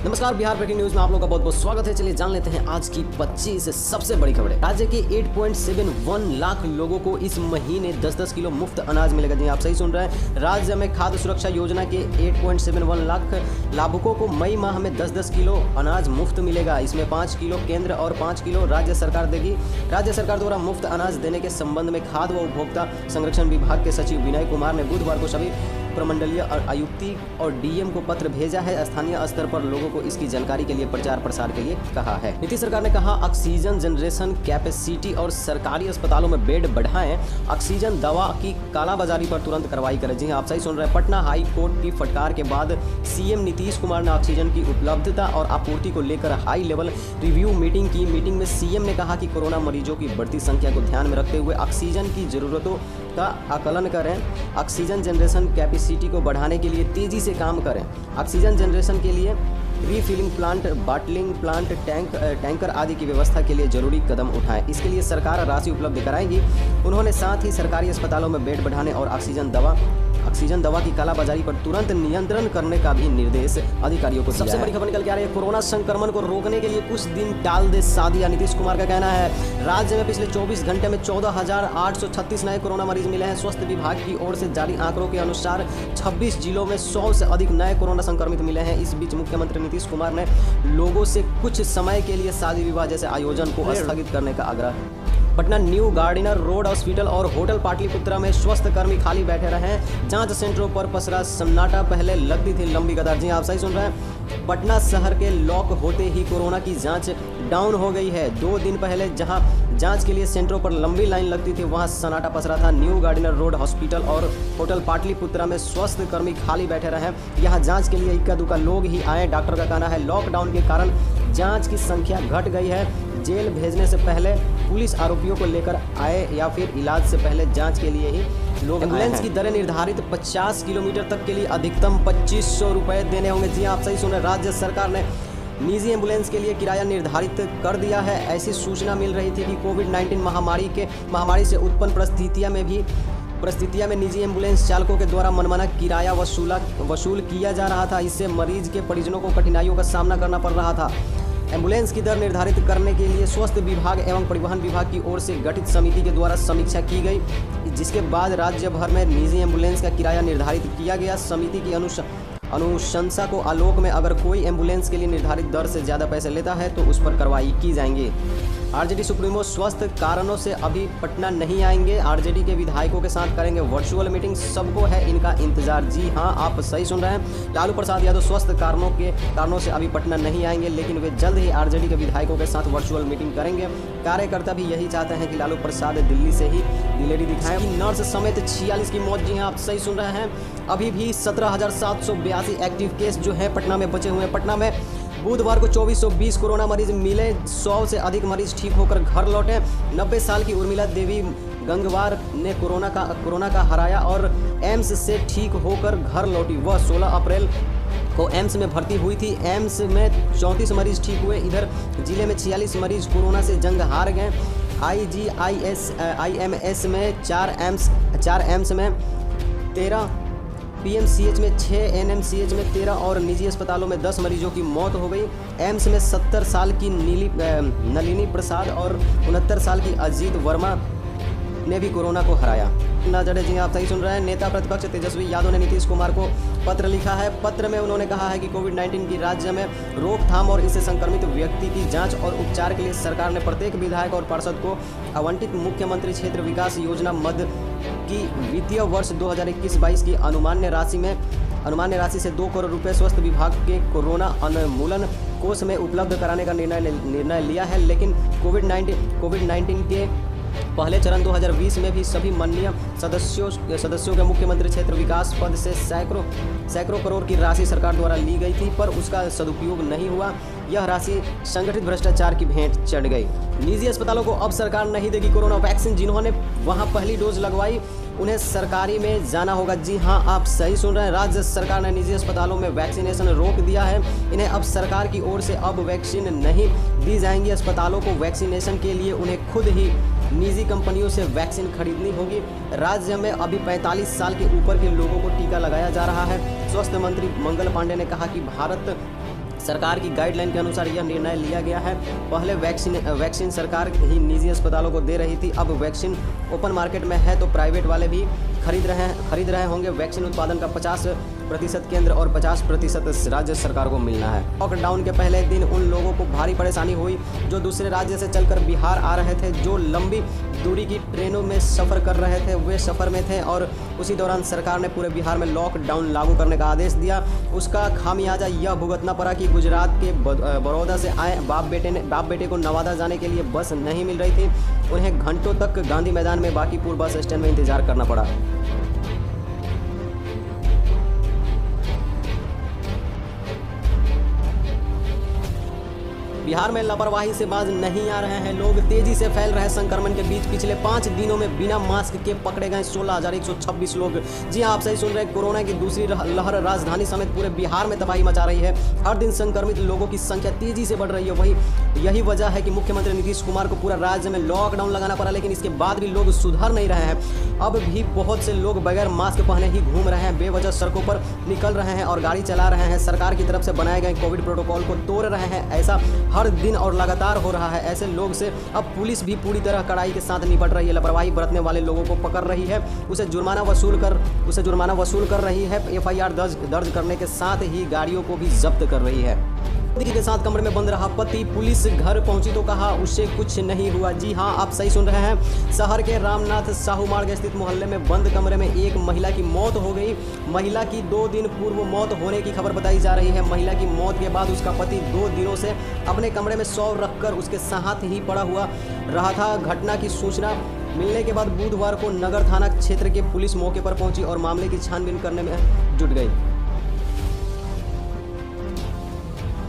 नमस्कार, Bihar breaking news में आप लोगों का बहुत बहुत स्वागत है। चलिए जान लेते हैं आज की 25 सबसे बड़ी खबरें। राज्य के 8.71 लाख लोगों को इस महीने 10-10 किलो मुफ्त अनाज मिलेगा। जी आप सही सुन रहे हैं। राज्य में खाद्य सुरक्षा योजना के 8.71 लाख लाभुकों को मई माह में 10-10 किलो अनाज मुफ्त मिलेगा। इसमें 5 किलो केंद्र और 5 किलो राज्य सरकार देगी। राज्य सरकार द्वारा मुफ्त अनाज देने के संबंध में खाद्य व उपभोक्ता संरक्षण विभाग के सचिव विनय कुमार ने बुधवार को सभी प्रमंडलीय आयुक्ति और डीएम को पत्र भेजा है। स्थानीय स्तर पर लोगों को इसकी जानकारी के लिए प्रचार प्रसार के लिए कहा है। नीतीश सरकार ने कहा, ऑक्सीजन जनरेशन कैपेसिटी और सरकारी अस्पतालों में बेड बढ़ाएं। ऑक्सीजन दवा की कालाबाजारी पर तुरंत कार्रवाई करें। जी आप सही सुन रहे हैं। पटना हाई कोर्ट की फटकार के बाद सीएम नीतीश कुमार ने ऑक्सीजन की उपलब्धता और आपूर्ति को लेकर हाई लेवल रिव्यू मीटिंग की। मीटिंग में सीएम ने कहा कि कोरोना मरीजों की बढ़ती संख्या को ध्यान में रखते हुए ऑक्सीजन की जरूरतों का आकलन करें। ऑक्सीजन जनरेशन कैपेसिटी को बढ़ाने के लिए तेजी से काम करें। ऑक्सीजन जनरेशन के लिए refilling plant, bottling plant, tanker आदि की व्यवस्था के लिए जरूरी कदम उठाएं। इसके लिए सरकार राशि उपलब्ध कराएगी। उन्होंने साथ ही सरकारी अस्पतालों में बेड बढ़ाने और ऑक्सीजन दवा की कालाबाजारी पर तुरंत नियंत्रण करने का भी निर्देश अधिकारियों को दिया है। सबसे बड़ी खबर निकल के आ रही है, कोरोना संक्रमण को रोकने के लिए कुछ दिन टाल दे शादियां। नीतीश कुमार का कहना है, राज्य में पिछले 24 घंटे में 14,836 नए कोरोना मरीज मिले हैं। स्वास्थ्य विभाग की ओर से जारी आंकड़ों के अनुसार 26 जिलों में 100 से अधिक नए कोरोना संक्रमित मिले हैं। इस बीच मुख्यमंत्री नीतीश कुमार ने लोगों से कुछ समय के लिए शादी विवाह जैसे आयोजन को स्थगित करने का आग्रह। Patna new Gardiner road hospital और होटल पाटलिपुत्रा में स्वास्थ्य कर्मी खाली बैठे रहे। जांच सेंटरों पर पसरा सन्नाटा। पहले लगती थी लंबी कतार। जी आप सही सुन रहे हैं। पटना शहर के लॉक होते ही कोरोना की जांच डाउन हो गई है। 2 दिन पहले जहां जांच के लिए सेंटरों पर लंबी लाइन लगती थी, वहां सन्नाटा पसरा था। न्यू गार्डिनर रोड हॉस्पिटल और होटल पाटलिपुत्रा में स्वास्थ्य कर्मी खाली बैठे रहे। यहां जांच के लिए इक्का दुक्का लोग ही आए। डॉक्टर का कहना है, लॉकडाउन के कारण जांच की संख्या घट गई है। जेल भेजने से पहले पुलिस आरोपियों को लेकर आए या फिर इलाज से पहले जांच के लिए ही लोग। एम्बुलेंस की दरें निर्धारित 50 किलोमीटर तक के लिए अधिकतम 2500 रुपये देने होंगे। जी आप सही सुने। राज्य सरकार ने निजी एम्बुलेंस के लिए किराया निर्धारित कर दिया है। ऐसी सूचना मिल रही थी कि कोविड-19 महामारी से उत्पन्न परिस्थितियां में निजी एम्बुलेंस चालकों के द्वारा मनमाना किराया वसूल किया जा रहा था। इससे मरीज के परिजनों को कठिनाइयों का सामना करना पड़ रहा था। एम्बुलेंस की दर निर्धारित करने के लिए स्वास्थ्य विभाग एवं परिवहन विभाग की ओर से गठित समिति के द्वारा समीक्षा की गई, जिसके बाद राज्य भर में निजी एम्बुलेंस का किराया निर्धारित किया गया। समिति की अनुशंसा को आलोक में अगर कोई एम्बुलेंस के लिए निर्धारित दर से ज़्यादा पैसे लेता है तो उस पर कार्रवाई की जाएंगी। आरजेडी सुप्रीमो स्वास्थ्य कारणों से अभी पटना नहीं आएंगे। आरजेडी के विधायकों के साथ करेंगे वर्चुअल मीटिंग। सबको है इनका इंतजार। जी हां, आप सही सुन रहे हैं। लालू प्रसाद यादव स्वास्थ्य कारणों से अभी पटना नहीं आएंगे, लेकिन वे जल्द ही आरजेडी के विधायकों के साथ वर्चुअल मीटिंग करेंगे। कार्यकर्ता भी यही चाहते हैं कि लालू प्रसाद दिल्ली से ही दिलेरी दिखाएं। नर्स समेत 46 की मौत। जी हाँ, आप सही सुन रहे हैं। अभी भी 17,782 एक्टिव केस जो है पटना में बचे हुए हैं। पटना में बुधवार को 2420 कोरोना मरीज मिले। 100 से अधिक मरीज ठीक होकर घर लौटे। 90 साल की उर्मिला देवी गंगवार ने कोरोना का हराया और एम्स से ठीक होकर घर लौटी। वह 16 अप्रैल को एम्स में भर्ती हुई थी। एम्स में 34 मरीज ठीक हुए। इधर जिले में 46 मरीज कोरोना से जंग हार गए। IGIMS में 4 एम्स में 13, PMCH में 6, NMCH में 13 और निजी अस्पतालों में 10 मरीजों की मौत हो गई। एम्स में 70 साल की नलिनी प्रसाद और 69 साल की अजीत वर्मा ने भी कोरोना को हराया। नजरे जी आप सही सुन रहे हैं। नेता प्रतिपक्ष तेजस्वी यादव ने नीतीश कुमार को पत्र लिखा है। पत्र में उन्होंने कहा है कि कोविड-19 की राज्य में रोकथाम और इससे संक्रमित व्यक्ति की जांच और उपचार के लिए सरकार ने प्रत्येक विधायक और पार्षद को आवंटित मुख्यमंत्री क्षेत्र विकास योजना मद की वित्तीय वर्ष 2021-22 की अनुमान्य राशि से 2 करोड़ रुपए स्वास्थ्य विभाग के कोरोना उन्मूलन कोष में उपलब्ध कराने का निर्णय लिया है। लेकिन कोविड-19 के पहले चरण 2020 में भी सभी माननीय सदस्यों के मुख्यमंत्री क्षेत्र विकास पद से सैकड़ों करोड़ की राशि सरकार द्वारा ली गई थी, पर उसका सदुपयोग नहीं हुआ। यह राशि संगठित भ्रष्टाचार की भेंट चढ़ गई। निजी अस्पतालों को अब सरकार नहीं देगी कोरोना वैक्सीन। जिन्होंने वहां पहली डोज लगवाई उन्हें सरकारी में जाना होगा। जी हां, आप सही सुन रहे हैं। राज्य सरकार ने निजी अस्पतालों में वैक्सीनेशन रोक दिया है। इन्हें अब सरकार की ओर से अब वैक्सीन नहीं दी जाएंगी। अस्पतालों को वैक्सीनेशन के लिए उन्हें खुद ही निजी कंपनियों से वैक्सीन खरीदनी होगी। राज्य में अभी 45 साल के ऊपर के लोगों को टीका लगाया जा रहा है। स्वास्थ्य मंत्री मंगल पांडे ने कहा कि भारत सरकार की गाइडलाइन के अनुसार यह निर्णय लिया गया है। पहले वैक्सीन सरकार ही निजी अस्पतालों को दे रही थी, अब वैक्सीन ओपन मार्केट में है तो प्राइवेट वाले भी खरीद रहे होंगे। वैक्सीन उत्पादन का 50% केंद्र और 50% राज्य सरकार को मिलना है। लॉकडाउन के पहले दिन उन लोगों को भारी परेशानी हुई जो दूसरे राज्य से चलकर बिहार आ रहे थे, जो लंबी दूरी की ट्रेनों में सफ़र कर रहे थे, वे सफ़र में थे और उसी दौरान सरकार ने पूरे बिहार में लॉकडाउन लागू करने का आदेश दिया। उसका खामियाजा यह भुगतना पड़ा कि गुजरात के बड़ौदा से आए बाप बेटे को नवादा जाने के लिए बस नहीं मिल रही थी। उन्हें घंटों तक गांधी मैदान में बांकीपुर बस स्टैंड में इंतजार करना पड़ा। बिहार में लापरवाही से बाज नहीं आ रहे हैं लोग। तेजी से फैल रहे संक्रमण के बीच पिछले 5 दिनों में बिना मास्क के पकड़े गए 16,126 लोग। जी हां, आप सही सुन रहे हैं। कोरोना की दूसरी लहर राजधानी समेत पूरे बिहार में तबाही मचा रही है। हर दिन संक्रमित लोगों की संख्या तेजी से बढ़ रही है। यही वजह है कि मुख्यमंत्री नीतीश कुमार को पूरा राज्य में लॉकडाउन लगाना पड़ा, लेकिन इसके बाद भी लोग सुधर नहीं रहे हैं। अब भी बहुत से लोग बगैर मास्क पहने ही घूम रहे हैं, बेवजह सड़कों पर निकल रहे हैं और गाड़ी चला रहे हैं। सरकार की तरफ से बनाए गए कोविड प्रोटोकॉल को तोड़ रहे हैं। ऐसा हर दिन और लगातार हो रहा है। ऐसे लोग से अब पुलिस भी पूरी तरह कड़ाई के साथ निपट रही है। लापरवाही बरतने वाले लोगों को पकड़ रही है, उसे जुर्माना वसूल कर रही है। FIR दर्ज करने के साथ ही गाड़ियों को भी जब्त कर रही है। पति के साथ कमरे में बंद रहा पति, पुलिस घर पहुंची तो कहा उससे कुछ नहीं हुआ। जी हां, आप सही सुन रहे हैं। शहर के रामनाथ साहू मार्ग स्थित मोहल्ले में बंद कमरे में एक महिला की मौत हो गई। महिला की 2 दिन पूर्व मौत होने की खबर बताई जा रही है। महिला की मौत के बाद उसका पति 2 दिनों से अपने कमरे में शव रखकर उसके साथ ही पड़ा हुआ रहा था। घटना की सूचना मिलने के बाद बुधवार को नगर थाना क्षेत्र के पुलिस मौके पर पहुंची और मामले की छानबीन करने में जुट गई।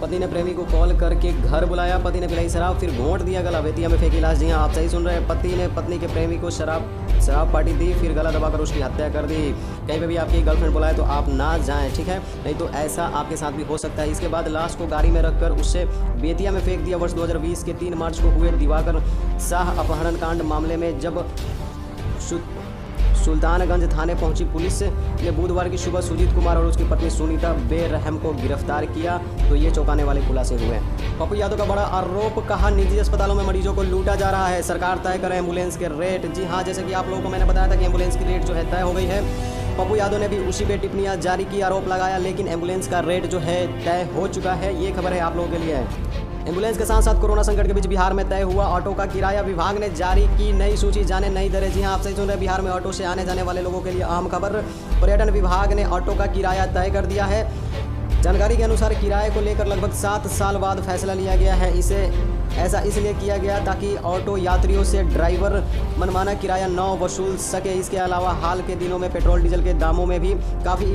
पति ने प्रेमी को कॉल करके घर बुलाया, पति ने पिलाई शराब फिर घोंट दिया गला, बेतिया में फेंकी लाश। जी हां, आप सही सुन रहे हैं। पति ने पत्नी के प्रेमी को शराब पार्टी दी, फिर गला दबाकर उसकी हत्या कर दी। कहीं पे भी आपकी गर्लफ्रेंड बुलाए तो आप ना जाएं, ठीक है, नहीं तो ऐसा आपके साथ भी हो सकता है। इसके बाद लाश को गाड़ी में रखकर उससे बेतिया में फेंक दिया। वर्ष 2020 के 3 मार्च को हुए दिवाकर शाह अपहरण कांड मामले में जब सुल्तानगंज थाने पहुंची पुलिस ने बुधवार की सुबह सुजीत कुमार और उसकी पत्नी सुनीता बेरहम को गिरफ्तार किया तो ये चौंकाने वाले खुलासे हुए। पप्पू यादव का बड़ा आरोप, कहा निजी अस्पतालों में मरीजों को लूटा जा रहा है, सरकार तय करे एम्बुलेंस के रेट। जी हाँ, जैसे कि आप लोगों को मैंने बताया था कि एम्बुलेंस की रेट जो है तय हो गई है। पप्पू यादव ने भी उसी पे टिप्पणियां जारी की, आरोप लगाया, लेकिन एम्बुलेंस का रेट जो है तय हो चुका है। ये खबर है आप लोगों के लिए। एम्बुलेंस के साथ साथ कोरोना संकट के बीच बिहार में तय हुआ ऑटो का किराया। विभाग ने जारी की नई सूची, जाने नई दरें। जी हां, आप सही सुन रहे हैं। बिहार में ऑटो से आने जाने वाले लोगों के लिए अहम खबर। पर्यटन विभाग ने ऑटो का किराया तय कर दिया है। जानकारी के अनुसार किराए को लेकर लगभग 7 साल बाद फैसला लिया गया है। ऐसा इसलिए किया गया ताकि ऑटो यात्रियों से ड्राइवर मनमाना किराया न वसूल सके। इसके अलावा हाल के दिनों में पेट्रोल डीजल के दामों में भी काफ़ी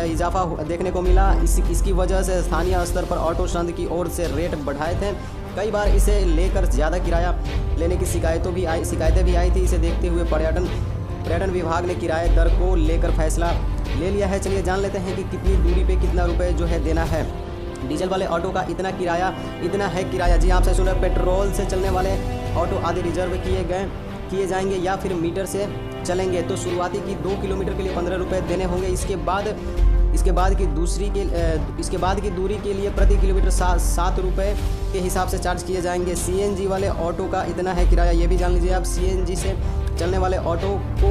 इजाफा देखने को मिला। इसकी वजह से स्थानीय स्तर पर ऑटो संघ की ओर से रेट बढ़ाए थे। कई बार इसे लेकर ज़्यादा किराया लेने की शिकायतें भी आई थी। इसे देखते हुए पर्यटन विभाग ने किराए दर को लेकर फैसला ले लिया है। चलिए जान लेते हैं कि कितनी दूरी पे कितना रुपए जो है देना है। डीजल वाले ऑटो का इतना है किराया। जी आप से सुन रहे, पेट्रोल से चलने वाले ऑटो आदि रिजर्व किए जाएंगे या फिर मीटर से चलेंगे तो शुरुआती की 2 किलोमीटर के लिए 15 रुपये देने होंगे। इसके बाद की दूरी के लिए प्रति किलोमीटर 7 रुपये के हिसाब से चार्ज किए जाएंगे। CNG वाले ऑटो का इतना है किराया, ये भी जान लीजिए आप। CNG से चलने वाले ऑटो को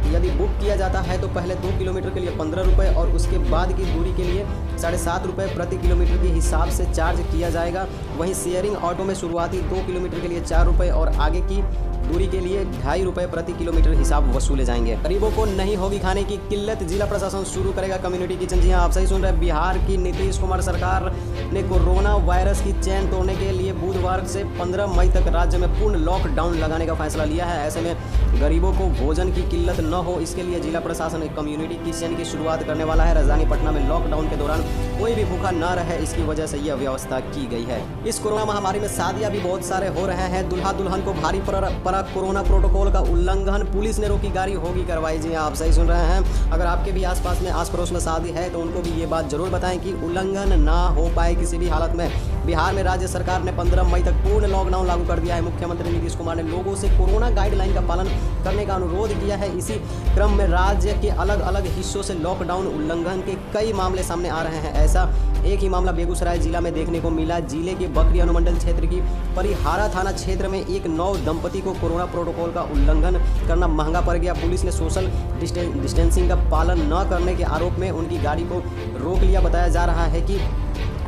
यदि बुक किया जाता है तो पहले 2 किलोमीटर के लिए 15 रुपये और उसके बाद की दूरी के लिए 7.5 रुपये प्रति किलोमीटर के हिसाब से चार्ज किया जाएगा। वहीं शेयरिंग ऑटो में शुरुआती 2 किलोमीटर के लिए 4 रुपये और आगे की दूरी के लिए 2.5 रुपये प्रति किलोमीटर हिसाब वसूले जाएंगे। गरीबों को नहीं होगी खाने की किल्लत, जिला प्रशासन शुरू करेगा कम्युनिटी किचन। जी हाँ, आप सही सुन रहे हैं। बिहार की नीतीश कुमार सरकार ने कोरोना वायरस की चेन तोड़ने के लिए बुधवार से 15 मई तक राज्य में पूर्ण लॉकडाउन लगाने का फैसला लिया है। ऐसे में गरीबों को भोजन की किल्लत न हो, इसके लिए जिला प्रशासन कम्युनिटी किचन की शुरुआत करने वाला है। राजधानी पटना में लॉकडाउन के दौरान कोई भी भूखा न रहे, इसकी वजह से यह व्यवस्था की गई है। इस कोरोना महामारी में शादियां भी बहुत सारे हो रहे हैं। दुल्हा दुल्हन को भारी पड़ा कोरोना प्रोटोकॉल का उल्लंघन, पुलिस ने रोकी, गाड़ी होगी कार्रवाई। जी आप सही सुन रहे हैं। अगर आपके भी आसपास में आस पड़ोस में शादी है तो उनको भी ये बात जरूर बताएं कि उल्लंघन ना हो पाए किसी भी हालत में। बिहार में राज्य सरकार ने 15 मई तक पूर्ण लॉकडाउन लागू कर दिया है। मुख्यमंत्री नीतीश कुमार ने लोगों से कोरोना गाइडलाइन का पालन करने का अनुरोध किया है। इसी क्रम में राज्य के अलग अलग हिस्सों से लॉकडाउन उल्लंघन के कई मामले सामने आ रहे हैं। ऐसा एक ही मामला बेगूसराय जिला में देखने को मिला। जिले के बकरी अनुमंडल क्षेत्र की परिहारा थाना क्षेत्र में एक नव दंपति को कोरोना प्रोटोकॉल का उल्लंघन करना महंगा पड़ गया। पुलिस ने सोशल डिस्टेंसिंग का पालन न करने के आरोप में उनकी गाड़ी को रोक लिया। बताया जा रहा है कि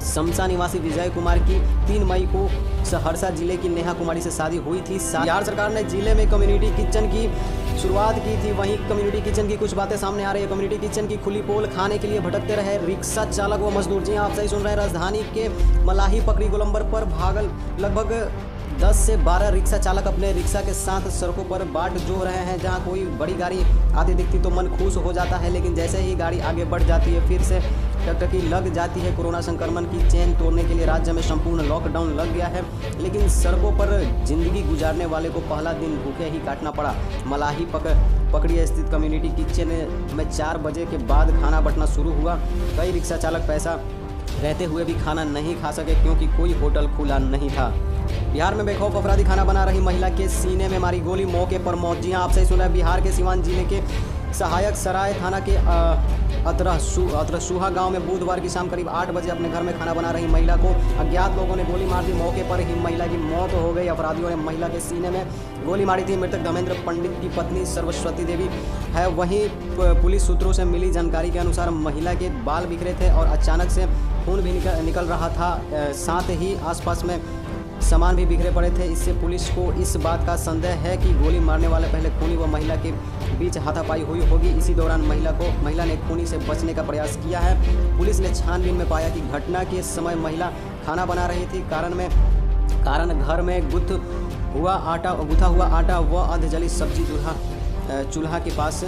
समसा निवासी विजय कुमार की 3 मई को सहरसा जिले की नेहा कुमारी से शादी हुई थी। बिहार सरकार ने जिले में कम्युनिटी किचन की शुरुआत की थी। वहीं कम्युनिटी किचन की कुछ बातें सामने आ रही है। कम्युनिटी किचन की खुली पोल खाने के लिए भटकते रहे रिक्शा चालक व मजदूर। जी आप सही सुन रहे हैं। राजधानी के मलाही पकड़ी गोलंबर पर भागल लगभग 10 से 12 रिक्शा चालक अपने रिक्शा के साथ सड़कों पर बाट जो रहे हैं। जहां कोई बड़ी गाड़ी आती दिखती तो मन खुश हो जाता है, लेकिन जैसे ही गाड़ी आगे बढ़ जाती है फिर से टकटकी लग जाती है। कोरोना संक्रमण की चेन तोड़ने के लिए राज्य में संपूर्ण लॉकडाउन लग गया है, लेकिन सड़कों पर जिंदगी गुजारने वाले को पहला दिन भूखे ही काटना पड़ा। मलाही पकड़ी स्थित कम्युनिटी किचन में 4 बजे के बाद खाना बंटना शुरू हुआ। कई रिक्शा चालक पैसा रहते हुए भी खाना नहीं खा सके क्योंकि कोई होटल खुला नहीं था। बिहार में बेखौफ अपराधी खाना बना रही महिला के सीने में मारी गोली, मौके पर मौत। जी हाँ आप सही सुना है। बिहार के सिवान जिले के सहायक सराय थाना के अतरसुहा गांव में बुधवार की शाम करीब 8 बजे अपने घर में खाना बना रही महिला को अज्ञात लोगों ने गोली मार दी। मौके पर ही महिला की मौत हो गई। अपराधियों ने महिला के सीने में गोली मारी थी। मृतक धर्मेंद्र पंडित की पत्नी सरस्वती देवी है। वहीं पुलिस सूत्रों से मिली जानकारी के अनुसार महिला के बाल बिखरे थे और अचानक से खून भी निकल रहा था। साथ ही आसपास में सामान भी बिखरे पड़े थे। इससे पुलिस को इस बात का संदेह है कि गोली मारने वाले पहले खूनी व महिला के बीच हाथापाई हुई होगी। इसी दौरान महिला ने खूनी से बचने का प्रयास किया है। पुलिस ने छानबीन में पाया कि घटना के समय महिला खाना बना रही थी। कारण घर में गुथा हुआ आटा व अधजली सब्जी चूल्हा के पास